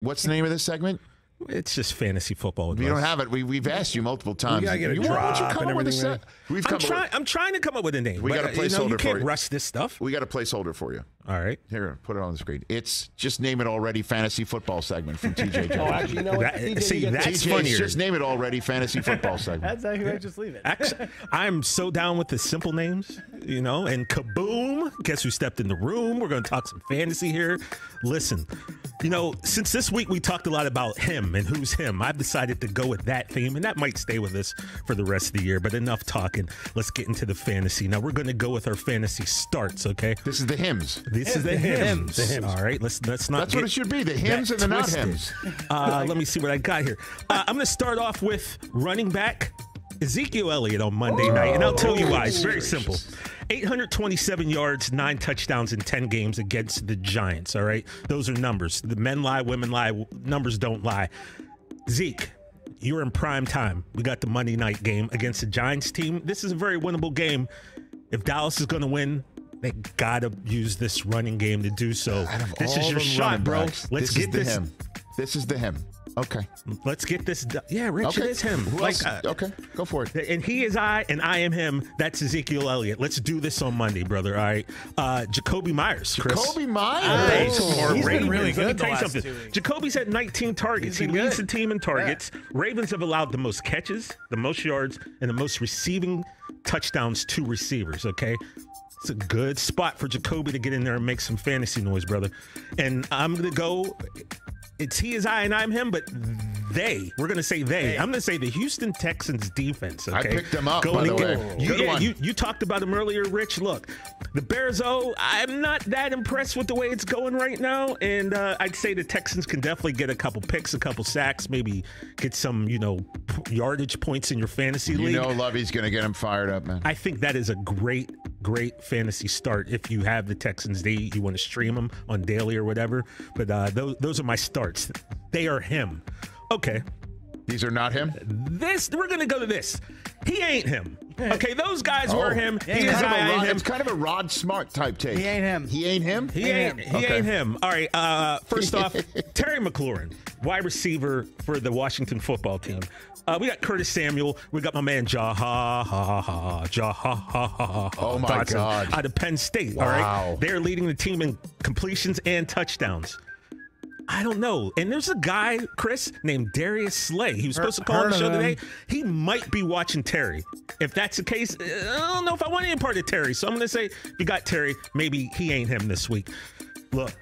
What's the name of this segment? It's just fantasy football. You don't have it. We've asked you multiple times. We gotta get a drop and everything. I'm trying to come up with a name. We got a placeholder for you. You can't rush this stuff. We got a placeholder for you. All right. Here, put it on the screen. It's Just Name It Already Fantasy Football segment from TJ Jefferson. Actually, you know what? That's funnier. Just Name It Already Fantasy Football segment. That's how you just leave it. Actually, I'm so down with the simple names, and kaboom, guess who stepped in the room? We're going to talk some fantasy here. Listen, since this week we talked a lot about him and who's him, I've decided to go with that theme, and that might stay with us for the rest of the year, but enough talking. Let's get into the fantasy. Now, we're going to go with our fantasy starts, okay? This is the hymns. This is the hymns. The hymns. All right, let's not. That's what it should be. The hymns and the not hymns. Let me see what I got here. I'm going to start off with running back Ezekiel Elliott on Monday night, and I'll tell you why. It's very simple. 827 yards, 9 touchdowns in 10 games against the Giants, all right? Those are numbers. The men lie, women lie, numbers don't lie. Zeke, you're in prime time. We got the Monday night game against the Giants team. This is a very winnable game. If Dallas is going to win, they got to use this running game to do so. This is your shot, bro. Let's get this. This is the hymn. Okay. Let's get this done. Yeah, Rich, it is him. Okay, go for it. And he is I, and I am him. That's Ezekiel Elliott. Let's do this on Monday, brother. All right. Jacoby Myers, Chris. Jacoby Myers. He's been really good. Let me tell you something. Jacoby's had 19 targets. He leads the team in targets. Yeah. Ravens have allowed the most catches, the most yards, and the most receiving touchdowns to receivers, okay? It's a good spot for Jacoby to get in there and make some fantasy noise, brother. And I'm going to go... It's he is I and I'm him, but we're going to say they. I'm going to say the Houston Texans defense. Okay? I picked them up, by the way. You talked about him earlier, Rich. Look, the Bears, I'm not that impressed with the way it's going right now. And I'd say the Texans can definitely get a couple picks, a couple sacks, maybe get some, yardage points in your fantasy league. Lovey's going to get him fired up, man. I think that is a great fantasy start if you have the Texans. You want to stream them on daily or whatever. But those are my starts. They are him. Okay. These are not him? We're going to go to this. He ain't him. Okay, those guys were him. He is I ain't him. It's kind of a Rod Smart type take. He ain't him. He ain't him? He ain't him. All right, first off, Terry McLaurin, wide receiver for the Washington football team. We got Curtis Samuel. We got my man Oh, my God. Out of Penn State. Wow. All right, they're leading the team in completions and touchdowns. I don't know. And there's a guy, Chris, named Darius Slay. He was supposed to call on the show today. He might be watching Terry. If that's the case, I don't know if I want any part of Terry. So I'm going to say, if you got Terry, maybe he ain't him this week. Look,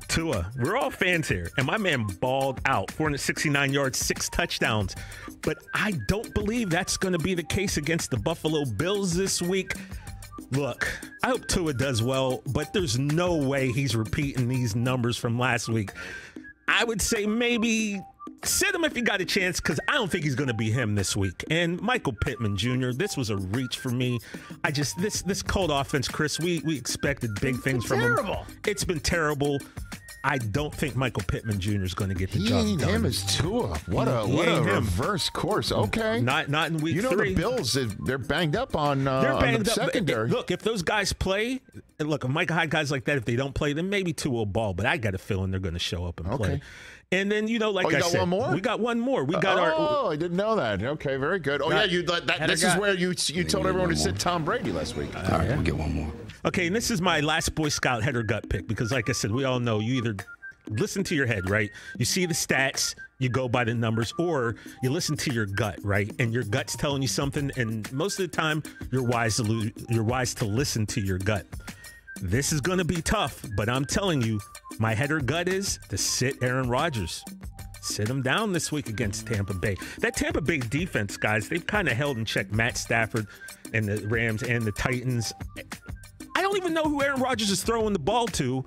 Tua, we're all fans here. And my man balled out. 469 yards, 6 touchdowns. But I don't believe that's going to be the case against the Buffalo Bills this week. Look, I hope Tua does well, but there's no way he's repeating these numbers from last week. I would say maybe sit him if you got a chance, because I don't think he's going to be him this week. And Michael Pittman Jr., this was a reach for me. This cold offense, Chris, we expected big things from him. It's been terrible. I don't think Michael Pittman Jr. is going to get the job done. He ain't him as Tua. What a reverse course. Okay. Not in week 3. The Bills, they're banged up on the secondary. Look, if those guys play, and look, if Mike Hyde guys like that, if they don't play, then maybe Tua will ball. But I got a feeling they're going to show up and play. And then, like I said, one more? We got one more. We got I didn't know that. Okay, very good. This is where you told everyone to sit Tom Brady last week. All right, we'll get one more. Okay, and this is my last Boy Scout head or gut pick, because like I said, we all know you either listen to your head, right? You see the stats, you go by the numbers, or you listen to your gut, right? And your gut's telling you something, and most of the time, you're wise to listen to your gut. This is going to be tough, but I'm telling you, my head or gut is to sit Aaron Rodgers. Sit him down this week against Tampa Bay. That Tampa Bay defense, guys, they've kind of held in check Matt Stafford and the Rams and the Titans. I don't even know who Aaron Rodgers is throwing the ball to.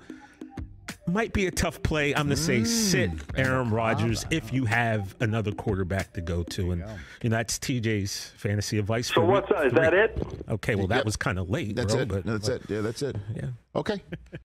Might be a tough play. I'm going to say sit Aaron Rodgers if you have another quarterback to go to. And that's TJ's fantasy advice. So is that it? Okay, well, that was kind of late. That's bro, it. But, that's it. Yeah, that's it. Yeah. Okay.